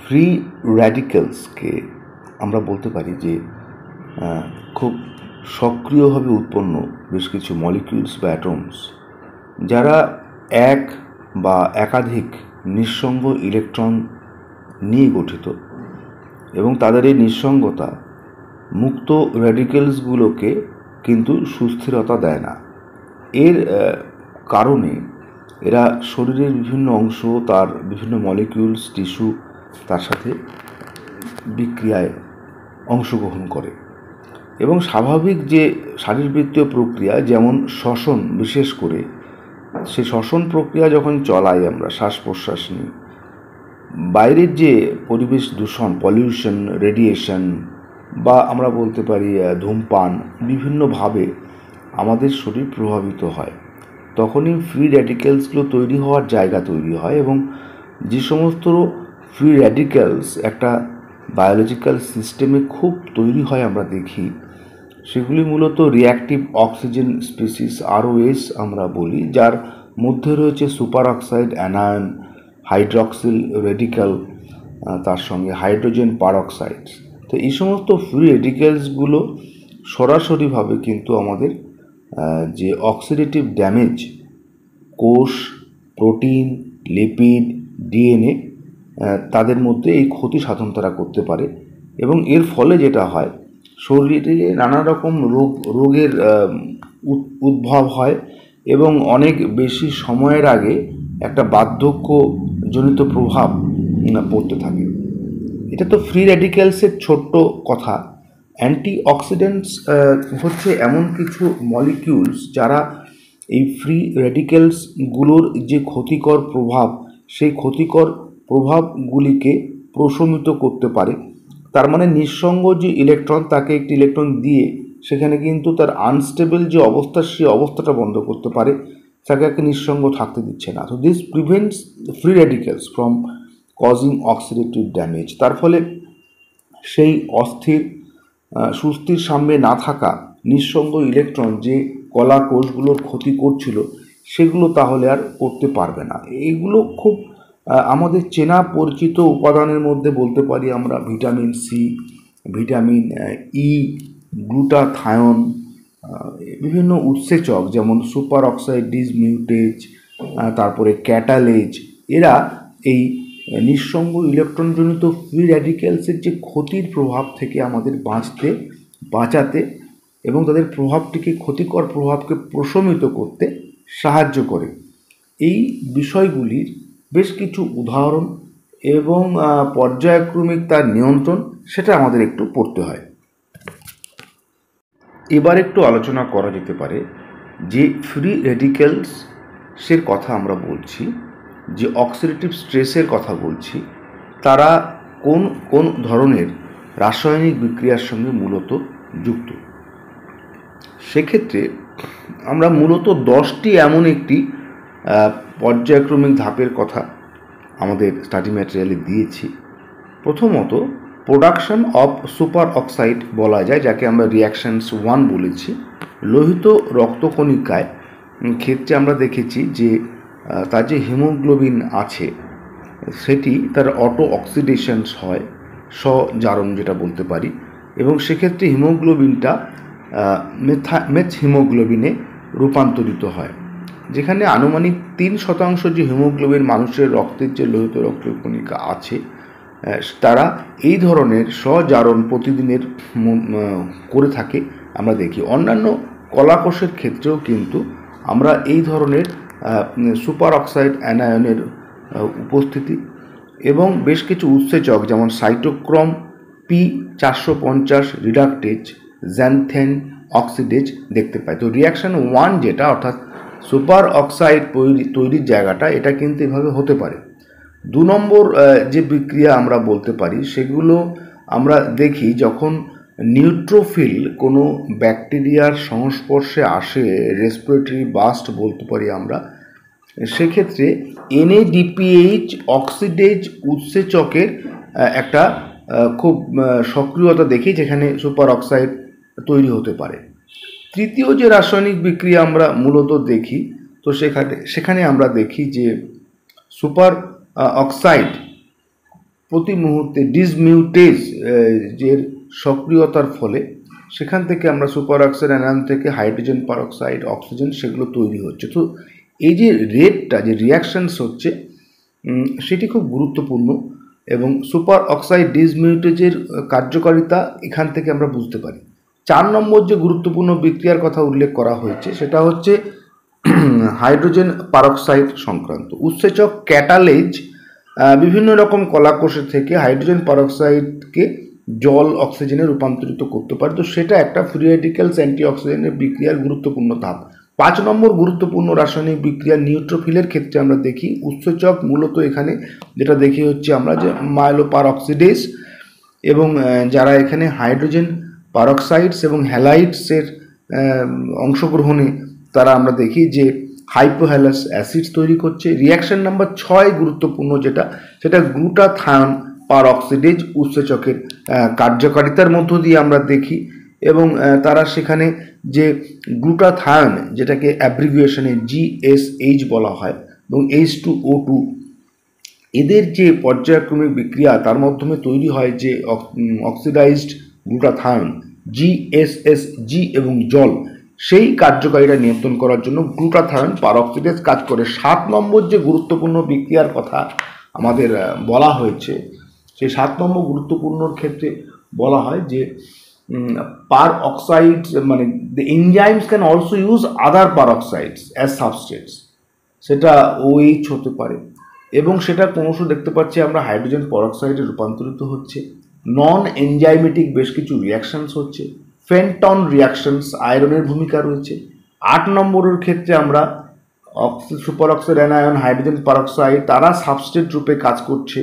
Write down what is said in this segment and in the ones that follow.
Free র্যাডিক্যালসকে আমরা বলতে পারি যে খুব সক্রিয়ভাবে উৎপন্ন বেশ কিছু মলিকিউলস বা অ্যাটমস, যারা এক বা একাধিক নিঃসঙ্গ ইলেকট্রন নিয়ে গঠিত, এবং তাদের এই নিঃসঙ্গতা মুক্ত র্যাডিক্যালসগুলোকে কিন্তু সুস্থিরতা দেয় না। এর কারণে এরা শরীরের বিভিন্ন অংশ, তার বিভিন্ন মলিকিউলস, টিস্যু তার সাথে বিক্রিয়ায় অংশগ্রহণ করে, এবং স্বাভাবিক যে শারীরবৃত্তীয় প্রক্রিয়া যেমন শ্বসন, বিশেষ করে সেই শ্বসন প্রক্রিয়া যখন চলাই আমরা, শ্বাস প্রশ্বাস নিই, বাইরের যে পরিবেশ দূষণ, পলিউশন, রেডিয়েশন, বা আমরা বলতে পারি ধূমপান, বিভিন্নভাবে আমাদের শরীর প্রভাবিত হয়। তখনই ফ্রি র্যাডিক্যালসগুলো তৈরি হওয়ার জায়গা তৈরি হয়, এবং যে সমস্ত ফ্রি র্যাডিক্যালস একটা বায়োলজিক্যাল সিস্টেমে খুব তৈরি হয় আমরা দেখি, সেগুলি মূলত রিঅ্যাক্টিভ অক্সিজেন স্পিসিস, ROS আমরা বলি, যার মধ্যে রয়েছে super oxide anion, hydroxyl radical, তার সঙ্গে হাইড্রোজেন পারঅক্সাইড। তো এই সমস্ত ফ্রি রেডিক্যালসগুলো সরাসরিভাবে কিন্তু আমাদের যে অক্সিডেটিভ ড্যামেজ, কোষ, প্রোটিন, লিপিড, DNA, তাদের মধ্যে এই ক্ষতি সাধন তারা করতে পারে, এবং এর ফলে যেটা হয়, শরীরে নানা রকম রোগের উদ্ভব হয়, এবং অনেক বেশি সময়ের আগে একটা বার্ধক্যজনিত প্রভাব পড়তে থাকে। এটা তো ফ্রি র্যাডিক্যালসের ছোট্ট কথা। অ্যান্টিঅক্সিডেন্টস হচ্ছে এমন কিছু মলিকিউলস যারা এই ফ্রি র্যাডিক্যালসগুলোর যে ক্ষতিকর প্রভাব, সেই ক্ষতিকর প্রভাবগুলিকে প্রশমিত করতে পারে। তার মানে নিঃসঙ্গ যে ইলেকট্রন, তাকে একটি ইলেকট্রন দিয়ে সেখানে কিন্তু তার আনস্টেবল যে অবস্থা, সেই অবস্থাটা বন্ধ করতে পারে, তাকে নিঃসঙ্গ থাকতে দিচ্ছে না। তো this prevents free radicals from causing oxidative damage. তার ফলে সেই অস্থির, সুস্থির সামনে না থাকা নিঃসঙ্গ ইলেকট্রন যে কলা কোষগুলোর ক্ষতি করছিল, সেগুলো তাহলে আর করতে পারবে না। এগুলো খুব আমাদের চেনা পরিচিত উপাদানের মধ্যে বলতে পারি আমরা vitamin C, vitamin E, glutathione, বিভিন্ন উৎসেচক যেমন সুপার অক্সাইড ডিসমিউটেজ, তারপরে ক্যাটালেজ, এরা এই নিঃসঙ্গ ইলেকট্রনজনিত ফ্রি র্যাডিক্যালসের যে ক্ষতির প্রভাব থেকে আমাদের বাঁচাতে এবং তাদের প্রভাবটিকে, ক্ষতিকর প্রভাবকে প্রশমিত করতে সাহায্য করে। এই বিষয়গুলির বেশ কিছু উদাহরণ এবং পর্যায়ক্রমিক তার নিয়ন্ত্রণ, সেটা আমাদের একটু পড়তে হয়। এবার একটু আলোচনা করা যেতে পারে যে ফ্রি র্যাডিক্যালসের কথা আমরা বলছি, যে অক্সিডেটিভ স্ট্রেসের কথা বলছি, তারা কোন কোন ধরনের রাসায়নিক বিক্রিয়ার সঙ্গে মূলত যুক্ত। সেক্ষেত্রে আমরা মূলত 10টি এমন একটি পর্যায়ক্রমিক ধাপের কথা আমাদের স্টাডি ম্যাটেরিয়ালে দিয়েছি। প্রথমত প্রোডাকশন অফ সুপার অক্সাইড বলা যায়, যাকে আমরা রিঅ্যাকশনস 1 বলেছি। লোহিত রক্তকণিকায় ক্ষেত্রে আমরা দেখেছি যে তার যে হিমোগ্লোবিন আছে, সেটি তার অটো অক্সিডেশনস হয়, স্বজারণ যেটা বলতে পারি, এবং সেক্ষেত্রে হিমোগ্লোবিনটা মেথ হিমোগ্লোবিনে রূপান্তরিত হয়, যেখানে আনুমানিক 3% যে হিমোগ্লোবিন মানুষের রক্তের যে লোহিত রক্তকণিকা আছে, তারা এই ধরনের স্বজারণ প্রতিদিনের করে থাকে আমরা দেখি। অন্যান্য কলাকোষের ক্ষেত্রেও কিন্তু আমরা এই ধরনের সুপার অক্সাইড অ্যানায়নের উপস্থিতি এবং বেশ কিছু উৎসেচক যেমন সাইটোক্রোম P450 রিডাকটেজ, জ্যানথেন অক্সিডেজ দেখতে পাই। তো রিঅ্যাকশন 1 যেটা, অর্থাৎ সুপার অক্সাইড তৈরির জায়গাটা, এটা কিন্তু এভাবে হতে পারে। 2 নম্বর যে বিক্রিয়া আমরা বলতে পারি, সেগুলো আমরা দেখি যখন নিউট্রোফিল কোনো ব্যাকটেরিয়ার সংস্পর্শে আসে, রেসপিরেটরি বাস্ট বলতে পারি আমরা, সেক্ষেত্রে NADPH অক্সিডেজ উৎসেচকের একটা খুব সক্রিয়তা দেখি, যেখানে সুপার অক্সাইড তৈরি হতে পারে। তৃতীয় যে রাসায়নিক বিক্রিয়া আমরা মূলত দেখি, তো সেখানে আমরা দেখি যে সুপার অক্সাইড প্রতি মুহূর্তে ডিসমিউটেজ যে সক্রিয়তার ফলে সেখান থেকে আমরা সুপার অক্সাইড অ্যানায়ন থেকে হাইড্রোজেন পারঅক্সাইড, অক্সিজেন সেগুলো তৈরি হচ্ছে। তো এই যে রেটটা, যে রিয়াকশানস হচ্ছে, সেটি খুব গুরুত্বপূর্ণ এবং সুপার অক্সাইড ডিসমিউটেজের কার্যকারিতা এখান থেকে আমরা বুঝতে পারি। 4 নম্বর যে গুরুত্বপূর্ণ বিক্রিয়ার কথা উল্লেখ করা হয়েছে সেটা হচ্ছে হাইড্রোজেন পারঅক্সাইড সংক্রান্ত। উৎসেচক ক্যাটালেজ বিভিন্ন রকম কলাকোষের থেকে হাইড্রোজেন পারঅক্সাইডকে জল অক্সিজেনে রূপান্তরিত করতে পারে। তো সেটা একটা ফ্রি রেডিক্যালস অ্যান্টিঅক্সিডেন্টের বিক্রিয়ার গুরুত্বপূর্ণ ধাপ। 5 নম্বর গুরুত্বপূর্ণ রাসায়নিক বিক্রিয়া নিউট্রোফিলের ক্ষেত্রে আমরা দেখি উৎসেচক মূলত এখানে যেটা দেখি হচ্ছে আমরা যে মাইলোপারঅক্সিডেজ, এবং যারা এখানে হাইড্রোজেন পারঅক্সাইডস এবং হ্যালাইডসের অংশগ্রহণে তারা আমরা দেখি যে হাইপোহ্যালাস অ্যাসিড তৈরি করছে। রিয়াকশন নাম্বার 6 গুরুত্বপূর্ণ সেটা গ্লুটাথায়ন পারঅক্সিডেজ উৎসেচকের কার্যকারিতার মধ্য দিয়ে আমরা দেখি, এবং তারা সেখানে যে গ্লুটাথায়ন, যেটাকে অ্যাব্রিভিয়েশনে GSH বলা হয়, এবং H2O2, এদের যে পর্যায়ক্রমিক বিক্রিয়া তার মাধ্যমে তৈরি হয় যে অক্সিডাইজড গ্লুটাথায়ন GSSG এবং জল, সেই কার্যকারিতা নিয়ন্ত্রণ করার জন্য গ্লুটাথায়ন পারঅক্সিডেজ কাজ করে। 7 নম্বর যে গুরুত্বপূর্ণ বিক্রিয়ার কথা আমাদের বলা হয়েছে, সেই 7 নম্বর গুরুত্বপূর্ণর ক্ষেত্রে বলা হয় যে পারঅক্সাইড, মানে the enzymes can also use other peroxides as substrates, সেটা OH হতে পারে, এবং সেটা ক্রমশ দেখতে পাচ্ছি আমরা হাইড্রোজেন পারঅক্সাইডে রূপান্তরিত হচ্ছে। নন এনজাইমেটিক বেশ কিছু রিয়াকশানস হচ্ছে, ফেন্টন রিয়াকশানস, আয়রনের ভূমিকা রয়েছে। 8 নম্বরের ক্ষেত্রে আমরা super oxide anion, hydrogen peroxide, তারা সাবস্ট্রেট রূপে কাজ করছে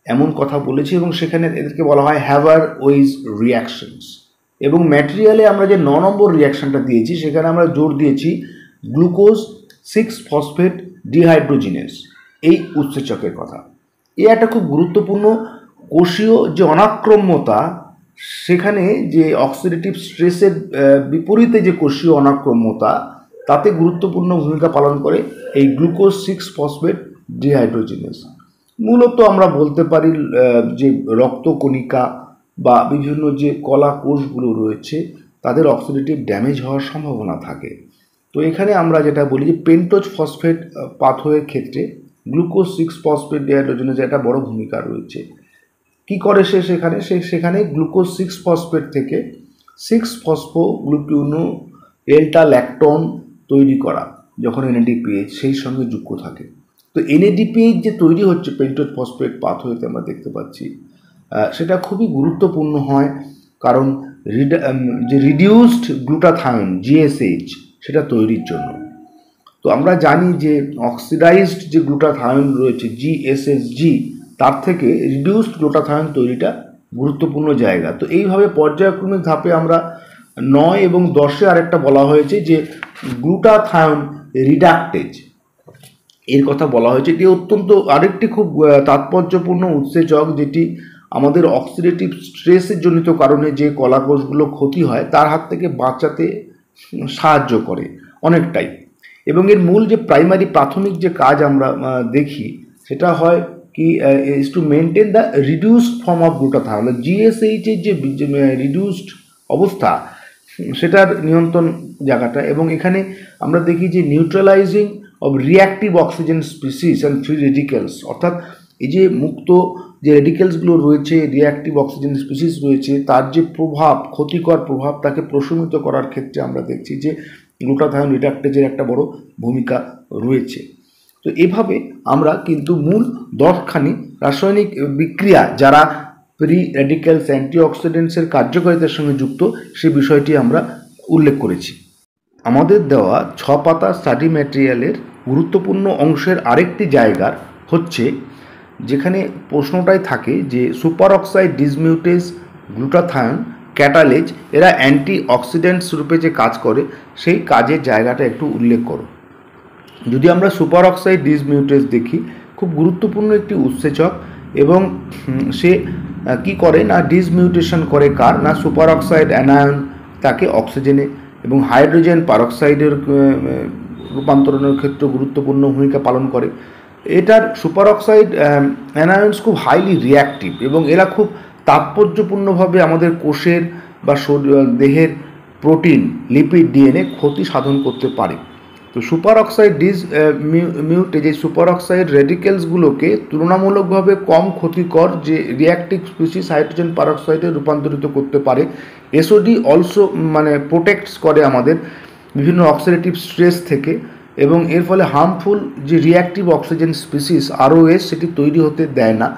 এমন কথা বলেছি, এবং সেখানে এদেরকে বলা হয় হ্যাভার-ওয়েজ রিয়াকশানস। এবং ম্যাটেরিয়ালে আমরা যে 9 নম্বর রিয়াকশানটা দিয়েছি সেখানে আমরা জোর দিয়েছি গ্লুকোজ 6-ফসফেট ডিহাইড্রোজিনেস, এই উৎসেচকের কথা। এই একটা খুব গুরুত্বপূর্ণ কোষীয় যে অনাক্রম্যতা, সেখানে যে অক্সিডেটিভ স্ট্রেসের বিপরীতে যে কোষীয় অনাক্রম্যতা, তাতে গুরুত্বপূর্ণ ভূমিকা পালন করে এই গ্লুকোজ 6-ফসফেট ডিহাইড্রোজিনেস। মূলত আমরা বলতে পারি যে রক্তকণিকা বা বিভিন্ন যে কলা কোষগুলো রয়েছে তাদের অক্সিডেটিভ ড্যামেজ হওয়ার সম্ভাবনা থাকে। তো এখানে আমরা যেটা বলি যে পেন্টোজ ফসফেট পাথওয়ের ক্ষেত্রে গ্লুকোজ 6-ফসফেট ডিহাইড্রোজিনেস একটা বড় ভূমিকা রয়েছে। কি করে সেখানে গ্লুকোজ 6-ফসফেট থেকে 6-ফসফোগ্লুকিউনো ডেল্টা ল্যাকটোন তৈরি করা যখন NADPH সেই সঙ্গে যুক্ত থাকে। তো NADPH যে তৈরি হচ্ছে পেন্টোজ ফসফেট পাথওয়েতে আমরা দেখতে পাচ্ছি, সেটা খুবই গুরুত্বপূর্ণ হয়, কারণ যে রিডিউসড গ্লুটাথায়ন GSH সেটা তৈরির জন্য। তো আমরা জানি যে অক্সিডাইজড যে গ্লুটাথায়ন রয়েছে GSSG, তার থেকে রিডিউসড গ্লুটাথায়ন তৈরিটা গুরুত্বপূর্ণ জায়গা। তো এইভাবে পর্যায়ক্রমিক ধাপে আমরা 9 এবং 10-এ আরেকটা বলা হয়েছে যে গ্লুটাথায়ন রিডাক্টেজ, এর কথা বলা হয়েছে। এটি অত্যন্ত আরেকটি খুব তাৎপর্যপূর্ণ উৎসেচক, যেটি আমাদের অক্সিডেটিভ স্ট্রেসের জনিত কারণে যে কলাকোষগুলো ক্ষতি হয় তার হাত থেকে বাঁচাতে সাহায্য করে অনেকটাই। এবং এর মূল যে প্রাথমিক যে কাজ আমরা দেখি সেটা হয় কি, is to maintain the reduced form of glutathione. GSH এর যে রিডিউসড অবস্থা সেটার নিয়ন্ত্রণ জায়গাটা, এবং এখানে আমরা দেখি যে neutralising of reactive oxygen species and free radicals, অর্থাৎ এই যে মুক্ত যে রেডিক্যালসগুলো রয়েছে, রিঅ্যাক্টিভ অক্সিজেন স্পিসিস রয়েছে, তার যে প্রভাব, ক্ষতিকর প্রভাব, তাকে প্রশমিত করার ক্ষেত্রে আমরা দেখছি যে গ্লুটাথায়ন রিডাক্টেজের একটা বড় ভূমিকা রয়েছে। তো এভাবে আমরা কিন্তু মূল 10খানি রাসায়নিক বিক্রিয়া যারা ফ্রি রেডিক্যালস অ্যান্টিঅক্সিডেন্টসের কার্যকারিতার সঙ্গে যুক্ত, সে বিষয়টি আমরা উল্লেখ করেছি। আমাদের দেওয়া 6 পাতা স্টাডি ম্যাটেরিয়ালের গুরুত্বপূর্ণ অংশের আরেকটি জায়গার হচ্ছে যেখানে প্রশ্নটাই থাকে যে super oxide dismutase glutathione catalase এরা অ্যান্টি অক্সিডেন্টস রূপে যে কাজ করে সেই কাজের জায়গাটা একটু উল্লেখ করো। যদি আমরা সুপার অক্সাইড ডিসমিউটেজ দেখি, খুব গুরুত্বপূর্ণ একটি উৎসেচক, এবং সে কি করে না ডিসমিউটেশন করে কার না সুপার অক্সাইড অ্যানায়ন তাকে অক্সিজেনে এবং হাইড্রোজেন পারঅক্সাইডের রূপান্তরণের ক্ষেত্রে গুরুত্বপূর্ণ ভূমিকা পালন করে। এটার সুপার অক্সাইড অ্যানায়ন্স খুব হাইলি রিঅ্যাক্টিভ এবং এরা খুব তাৎপর্যপূর্ণভাবে আমাদের কোষের বা দেহের প্রোটিন, লিপিড, ডিএনএ ক্ষতি সাধন করতে পারে। তো সুপার অক্সাইড মিউটেজ, এই সুপার অক্সাইড রেডিকেলসগুলোকে তুলনামূলকভাবে কম ক্ষতিকর যে রিঅ্যাক্টিভ স্পিসিস হাইড্রোজেন পারঅক্সাইডে রূপান্তরিত করতে পারে। এসওডি অলসো প্রোটেক্টস করে আমাদের বিভিন্ন অক্সিডেটিভ স্ট্রেস থেকে, এবং এর ফলে হার্মফুল যে রিঅ্যাক্টিভ অক্সিজেন স্পিসিস আরওএস সেটি তৈরি হতে দেয় না।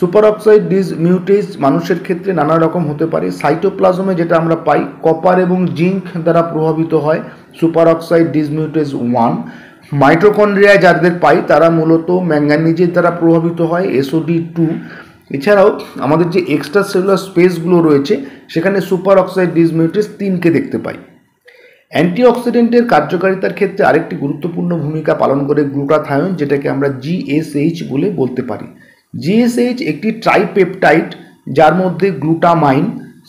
সুপার অক্সাইড ডিসমিউটেজ মানুষের ক্ষেত্রে নানা রকম হতে পারে। সাইটোপ্লাজমে যেটা আমরা পাই কপার এবং জিঙ্ক দ্বারা প্রভাবিত হয় সুপার অক্সাইড ডিসমিউটেজ 1। মাইটোকন্ড্রিয়ায় যাদের পাই তারা মূলত ম্যাঙ্গানিজের দ্বারা প্রভাবিত হয় এসওডি 2। এছাড়াও আমাদের যে এক্সট্রা সেলুলার স্পেসগুলো রয়েছে সেখানে সুপার অক্সাইড ডিসমিউটেজ 3কে দেখতে পাই। অ্যান্টিঅক্সিডেন্টের কার্যকারিতার ক্ষেত্রে আরেকটি গুরুত্বপূর্ণ ভূমিকা পালন করে গ্লুটাথায়োন, যেটাকে আমরা জিএসএইচ বলে বলতে পারি। জিএসএইচ একটি ট্রাইপেপটাইড যার মধ্যে গ্লুটামাইন,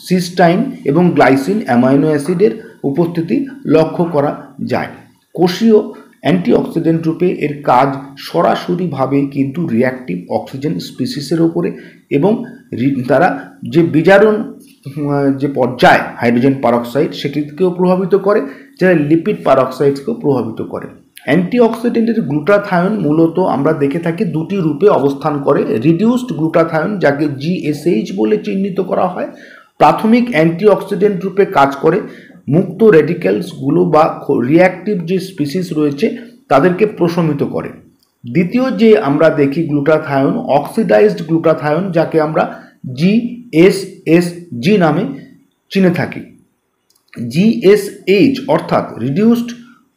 সিস্টাইন এবং গ্লাইসিন অ্যামাইনো অ্যাসিডের উপস্থিতি লক্ষ্য করা যায়। কোষীয় অ্যান্টিঅক্সিডেন্ট রূপে এর কাজ সরাসরিভাবে কিন্তু রিঅ্যাক্টিভ অক্সিজেন স্পিসিসের ওপরে এবং তারা যে বিজারণ যে পর্যায় হাইড্রোজেন পারঅক্সাইড সেটিকেও প্রভাবিত করে, যারা লিপিড পারঅক্সাইডকেও প্রভাবিত করে। অ্যান্টিঅক্সিডেন্টের গ্লুটাথায়োন মূলত আমরা দেখে থাকি দুটি রূপে অবস্থান করে। রিডিউসড গ্লুটাথায়োন, যাকে জিএসএইচ বলে চিহ্নিত করা হয়, প্রাথমিক অ্যান্টিঅক্সিডেন্ট রূপে কাজ করে মুক্ত রেডিক্যালসগুলো বা রিঅ্যাক্টিভ যে স্পিসিস রয়েছে তাদেরকে প্রশমিত করে। দ্বিতীয় যে আমরা দেখি গ্লুটাথায়োন, অক্সিডাইজড গ্লুটাথায়োন, যাকে আমরা জিএসএসজি নামে চিনে থাকি। জিএসএইচ অর্থাৎ রিডিউসড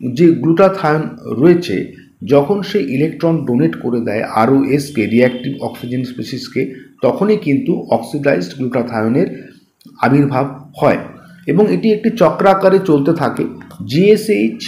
যে গ্লুটাথায়োন রয়েছে, যখন সে ইলেকট্রন ডোনেট করে দেয় আরওএসকে, রিঅ্যাক্টিভ অক্সিজেন স্পিসিসকে, তখনই কিন্তু অক্সিডাইজড গ্লুটাথায়োনের আবির্ভাব হয় এবং এটি একটি চক্রাকারে চলতে থাকে, জিএসএইচ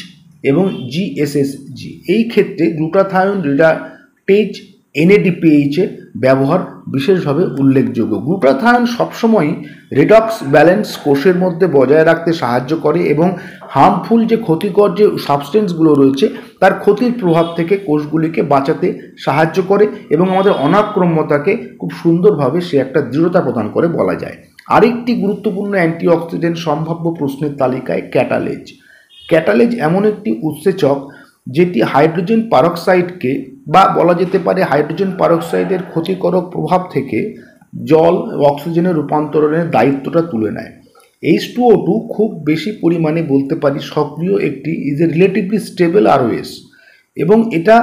এবং জিএসএসজি। এই ক্ষেত্রে গ্লুটাথায়োন রিডাক্টেজ এনএডিপিএইচের ব্যবহার বিশেষভাবে উল্লেখযোগ্য। গ্লুটাথায়োন সবসময়ই রেডক্স ব্যালেন্স কোষের মধ্যে বজায় রাখতে সাহায্য করে এবং হার্মফুল যে ক্ষতিকর যে সাবস্টেন্সগুলো রয়েছে তার ক্ষতির প্রভাব থেকে কোষগুলিকে বাঁচাতে সাহায্য করে এবং আমাদের অনাক্রম্যতাকে খুব সুন্দরভাবে সে একটা দৃঢ়তা প্রদান করে বলা যায়। আরেকটি গুরুত্বপূর্ণ অ্যান্টিঅক্সিডেন্ট সম্ভাব্য প্রশ্নের তালিকায় ক্যাটালেজ। ক্যাটালেজ এমন একটি উৎসেচক যেটি হাইড্রোজেন পারঅক্সাইডকে বা বলা যেতে পারে হাইড্রোজেন পারঅক্সাইডের ক্ষতিকারক প্রভাব থেকে জল অক্সিজেনে রূপান্তরণের দায়িত্বটা তুলে নেয়। H2O2 খুব বেশি পরিমাণে বলতে পারি সক্রিয় একটি is a relatively stable ROS এবং এটা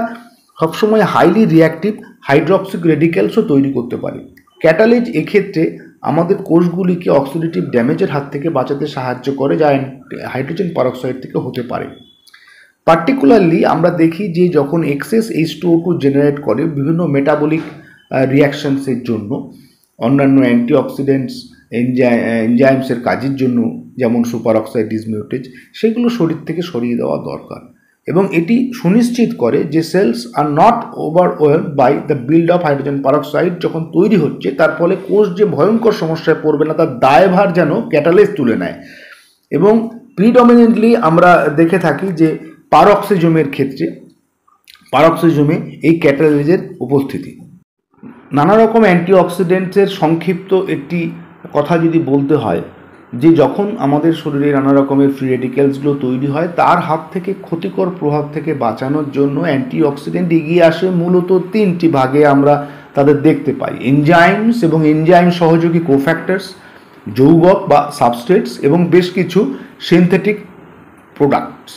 সবসময় হাইলি রিঅ্যাক্টিভ হাইড্রক্সিক রেডিক্যালসও তৈরি করতে পারে। ক্যাটালেজ এক্ষেত্রে আমাদের কোষগুলিকে অক্সিডেটিভ ড্যামেজের হাত থেকে বাঁচাতে সাহায্য করে, যা হাইড্রোজেন পারঅক্সাইড থেকে হতে পারে। পার্টিকুলারলি আমরা দেখি যে যখন এক্সেস H2O2 জেনারেট করে বিভিন্ন মেটাবলিক রিয়াকশনসের জন্য, অন্যান্য অ্যান্টিঅক্সিডেন্টস এনজাইমসের কাজের জন্য, যেমন সুপার অক্সাইড ডিসমিউটেজ, সেগুলো শরীর থেকে সরিয়ে দেওয়া দরকার এবং এটি সুনিশ্চিত করে যে cells are not overwhelmed by the build of hydrogen peroxide যখন তৈরি হচ্ছে, তার ফলে কোষ যে ভয়ঙ্কর সমস্যায় পড়বে না তার দায়ভার যেন ক্যাটালেজ তুলে নেয়। এবং প্রিডমিনেন্টলি আমরা দেখে থাকি যে পারঅক্সিজমের ক্ষেত্রে পারঅক্সিজমে এই ক্যাটালেজের উপস্থিতি। নানা রকম অ্যান্টিঅক্সিডেন্টসের সংক্ষিপ্ত একটি কথা যদি বলতে হয়, যে যখন আমাদের শরীরে নানা রকমের ফ্রি রেডিক্যালসগুলো তৈরি হয় তার হাত থেকে ক্ষতিকর প্রভাব থেকে বাঁচানোর জন্য অ্যান্টিঅক্সিডেন্ট এগিয়ে আসে মূলত তিনটি ভাগে আমরা তাদের দেখতে পাই: এনজাইমস এবং এনজাইম সহযোগী কোফ্যাক্টরস, যৌগক বা সাবস্ট্রেটস এবং বেশ কিছু সিনথেটিক প্রোডাক্টস।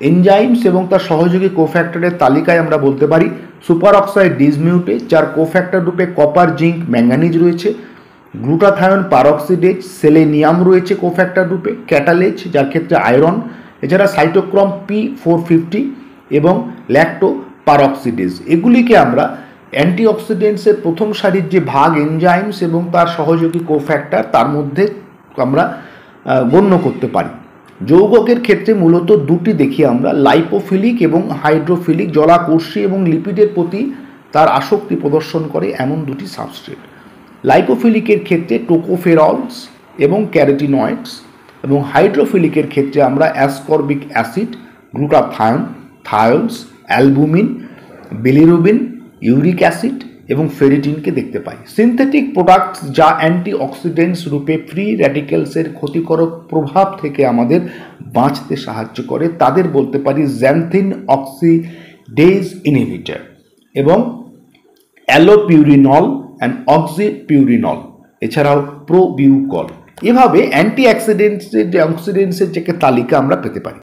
এনজাইমস এবং তার সহযোগী কোফ্যাক্টরের তালিকায় আমরা বলতে পারি সুপার অক্সাইড ডিসমিউটেজ, যার কোফ্যাক্টর রূপে কপার, জিঙ্ক, ম্যাঙ্গানিজ রয়েছে; গ্লুটাথায়োন পারঅক্সিডেজ, সেলেনিয়াম রয়েছে কোফ্যাক্টর রূপে; ক্যাটালেজ, যার ক্ষেত্রে আয়রন; এছাড়া সাইটোক্রোম P450 এবং ল্যাক্টো পারঅক্সিডেজ। এগুলিকে আমরা অ্যান্টিঅক্সিডেন্টসের প্রথম সারির যে ভাগ এনজাইমস এবং তার সহযোগী কোফ্যাক্টর তার মধ্যে আমরা গণ্য করতে পারি। যৌগকের ক্ষেত্রে মূলত দুটি দেখি আমরা: লাইপোফিলিক এবং হাইড্রোফিলিক, জলাকর্ষী এবং লিপিডের প্রতি তার আসক্তি প্রদর্শন করে এমন দুটি সাবস্ট্রেট। লাইপোফিলিকের ক্ষেত্রে টোকোফেরলস এবং ক্যারোটিনয়েডস, এবং হাইড্রোফিলিকের ক্ষেত্রে আমরা ascorbic acid, glutathione, thiols, albumin, bilirubin, uric acid এবং ফেরিটিনকে দেখতে পাই। সিনথেটিক প্রোডাক্টস যা অ্যান্টিঅক্সিডেন্টস রূপে ফ্রি র্যাডিক্যালসের ক্ষতিকারক প্রভাব থেকে আমাদের বাঁচতে সাহায্য করে তাদের বলতে পারি জ্যান্থিন অক্সিডেজ ইনহিবিটর এবং অ্যালোপিউরিনল অ্যান্ড অক্সিপিউরিনল, এছাড়াও প্রোবিউকল। এভাবে অ্যান্টিঅক্সিডেন্টসের যে তালিকা আমরা পেতে পারি।